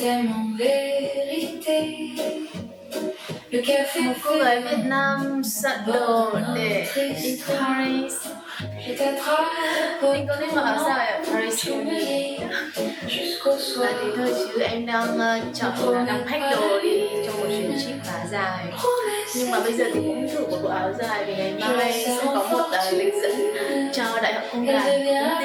En vérité, le café Một cô gái Việt Nam soạn đồ để đi Paris. Mình có nên mặc áo dài ở Paris không? Và thế thôi chứ em đang đang pack đồ đi cho một chuyến trip khá dài. Nhưng mà bây giờ thì cũng thử một bộ áo dài vì ngày mai sẽ có một lịch dẫn cho Đại học Công đoàn công ty á.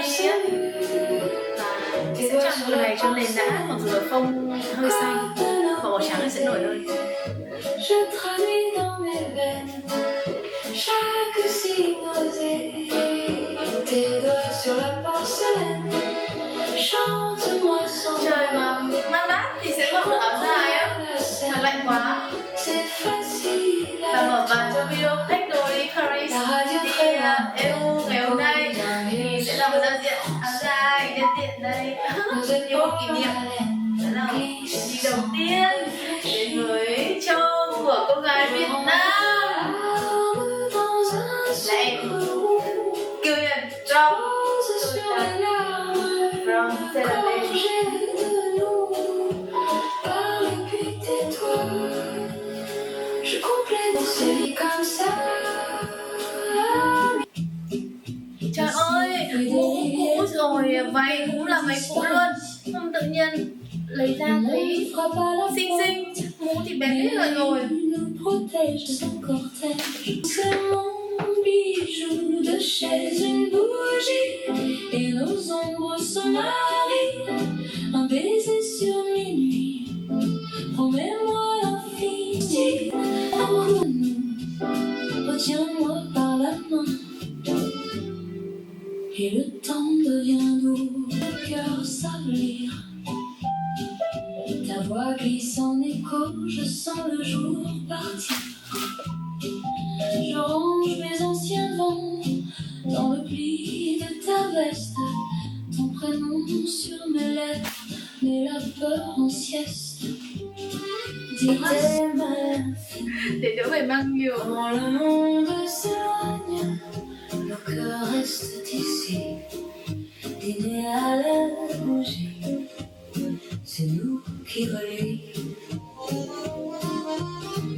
Và mình sẽ chọn bộ này cho nền đã, mặc dù là phông hơi xanh và màu trắng sẽ nổi hơn. Je traduis dans mes veines chaque signe osé. Tes doigts sur la porcelaine, chante-moi sans Trời mà mang mát thì sẽ mặc được áo dài á, mà lạnh quá. Và mở màn cho video pack đồ đi Paris đi EU ngày hôm nay thì sẽ là một giao diện áo dài nhân tiện đây như một kỷ niệm. Đó là đi đầu tiên đến với show của cô gái Việt Nam là em Kiều Huyền from Tel Aviv. Trời ơi, mũ cũ rồi, váy cũng là váy cũ luôn. Không tự nhiên lấy ra thấy xinh xinh, mũ thì bén hết rồi. Bijou de chaise, une bougie et nos ombres se marient. Un baiser sur minuit, promets-moi l'infini. Amour de nous, retiens-moi par la main. Et le temps devient doux, le cœur s'affaiblit. Ta voix glisse en écho, je sens le jour partir. Je range mes anciens vents dans le pli de ta veste. Ton prénom sur mes lèvres, mais la peur en sieste. Dis-moi để đỡ phải mang nhiều. quand le monde s'éloigne, nos cœurs restent ici, dîner à la bougie. C'est nous qui reluit.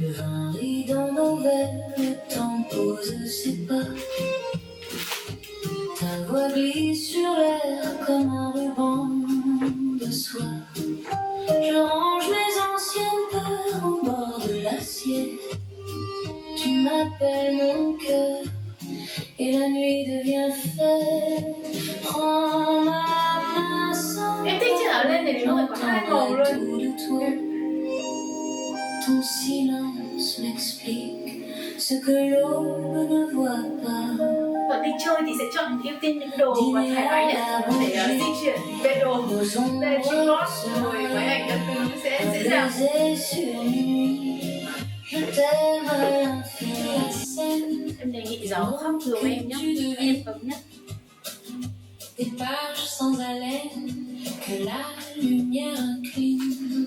Le vin rit dans nos verres, le temps pose ses pas. Ta voix glisse sur l'air comme un ruban de soie. Je range mes anciennes peurs au bord de l'assiette. Tu m'appelles mon cœur et la nuit devient fête. Prends ma main sans Em thích chiếc áo len này nó có hai màu luôn. Ton silence m'explique ce que l'aube ne voit pas. Bọn đi chơi thì sẽ chọn ưu tiên những đồ mà thoải mái nhất để di chuyển về đồ về chim lót rồi máy ảnh các thứ sẽ dễ dàng. Em đề nghị gió khóc giùm em nhé, em cấm nhé. Des pages sans haleine que la lumière incline.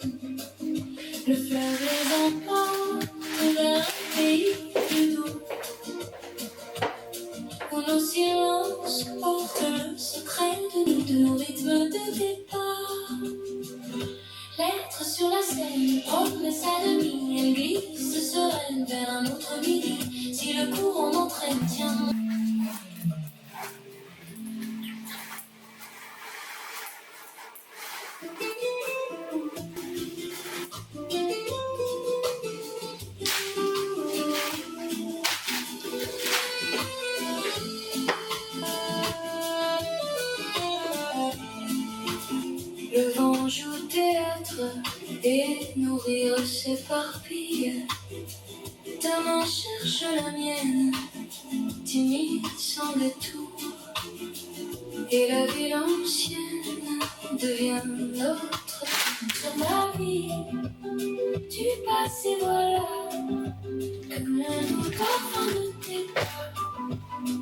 Le fleuve les emporte vers un pays plus doux, où nos silences portent le secret de nos deux rythmes de départ. Lettre sur la scène, promesse à demi, elle glisse sereine vers un autre midi. Si le courant m'entraîne, tiens. Le vent joue théâtre et nos rires s'éparpillent. Ta main cherche la mienne, timide sans détour. Et la ville ancienne devient notre ma vie. Tu passes et voilà, comme un parfum de tes pas.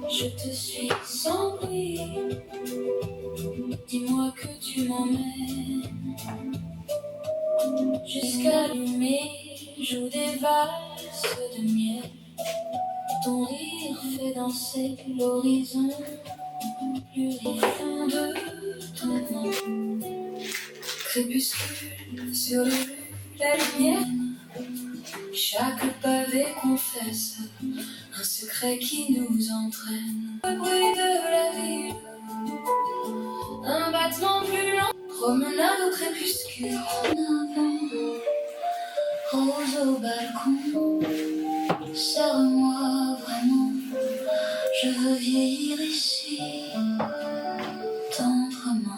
Je te suis sans bruit. Dis-moi que tu m'emmènes jusqu'à l'humer, joue des valses de miel. Ton rire fait danser l'horizon plus profond de ton nom. crépuscule sur les rues, la lumière. Chaque pavé confesse un secret qui nous entraîne. Le bruit de la ville, un battement plus lent, promenade au crépuscule. En avant, rose au balcon, serre-moi vraiment, je veux vieillir ici, tendrement.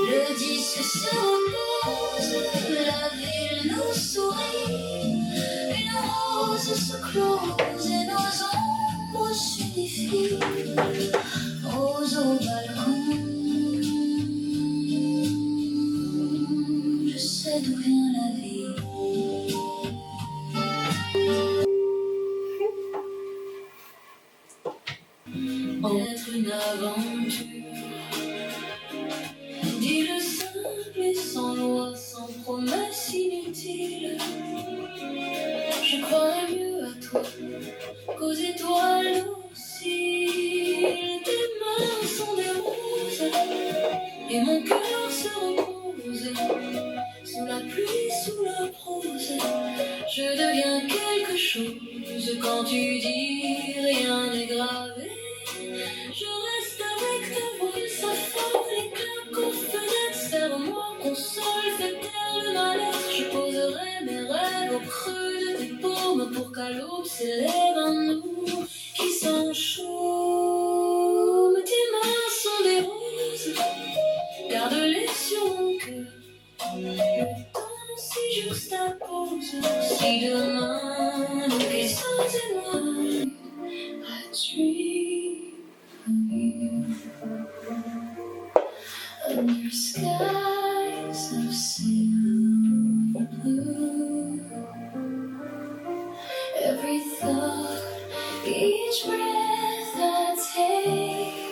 Le disque se repose, la ville nous sourit, une rose se close et nos ombres s'unifient. Rose au balcon, je sais d'où vient la vie. Être une aventure, dit le simple et sans loi, sans promesse inutile. Je croirais mieux à toi qu'aux étoiles aussi. Tes mains sont des roses et mon cœur se repose sous la pluie, sous la prose. Je deviens quelque chose quand tu dis rien n'est gravé. Je reste avec ta voix, sa forme, les claques aux fenêtres. Serre-moi, console, fais taire le mal-être. Je poserai mes rêves au creux de tes paumes pour qu'à l'aube s'élève un nous qui sent chaud. Mais tes mains sont des roses, garde-les sur mon cœur. Le temps si juxtapose, si demain nous glissons et moi, I dream of you under skies of silver blue. Every thought, each breath I take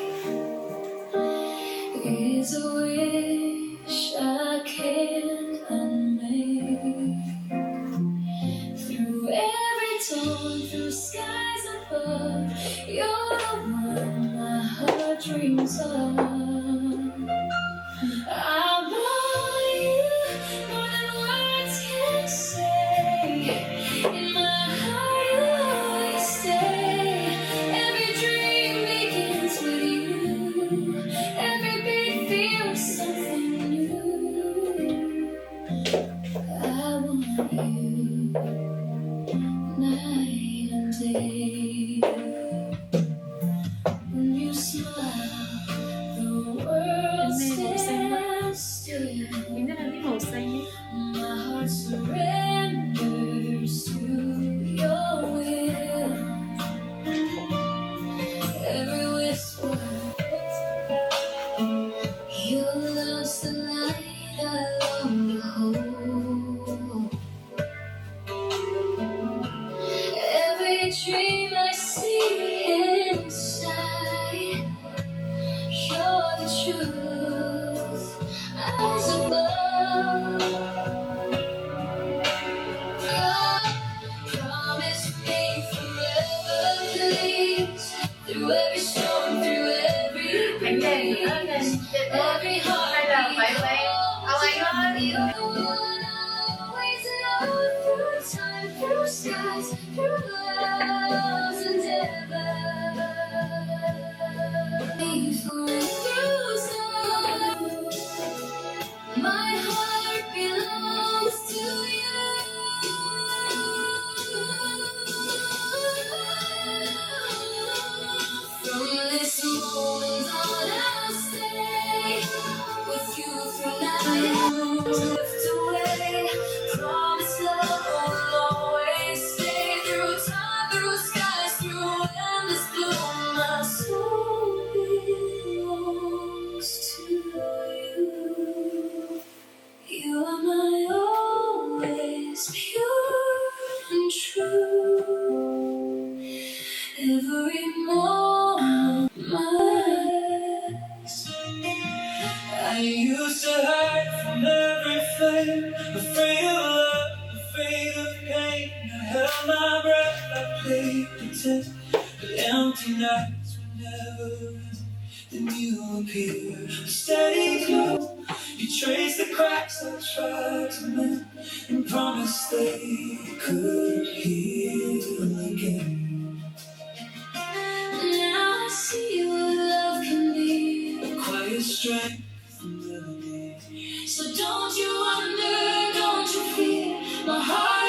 is a wish I can't unmake. Through every dawn, through skies above, you're the one my heart dreams of. I want you more than words can say. In my heart you always stay. Every dream begins with you. Every beat feels something new. I want you night and day. When you smile, the world stands still. Những cái này màu xanh ấy. My heart surrenders to your will. Every whisper, your love's the light I long to hold. Every dream I see inside, you're the truth. Eyes above, promise me forever, please. Through every storm, through every Bánh đèn nữa này. every heart. Hay là phải quay ông anh ơi. Always know through time, through skies, through clouds and ever. Through snow, my heart belongs to you. From this moment on, I'll stay with you through night. Drift away, promise love will always stay. Through time, through skies, through endless blue, my soul belongs to you. You are my always pure and true. Every moment, my best. I used to hide from every flame, afraid of love, afraid of pain. I held my breath, I played pretend, but empty nights were never end. Then you appear, steady close. You trace the cracks I tried to mend and promised they could heal again. Now I see what love can be, a quiet strength and melody. So don't you wonder, don't you fear, my heart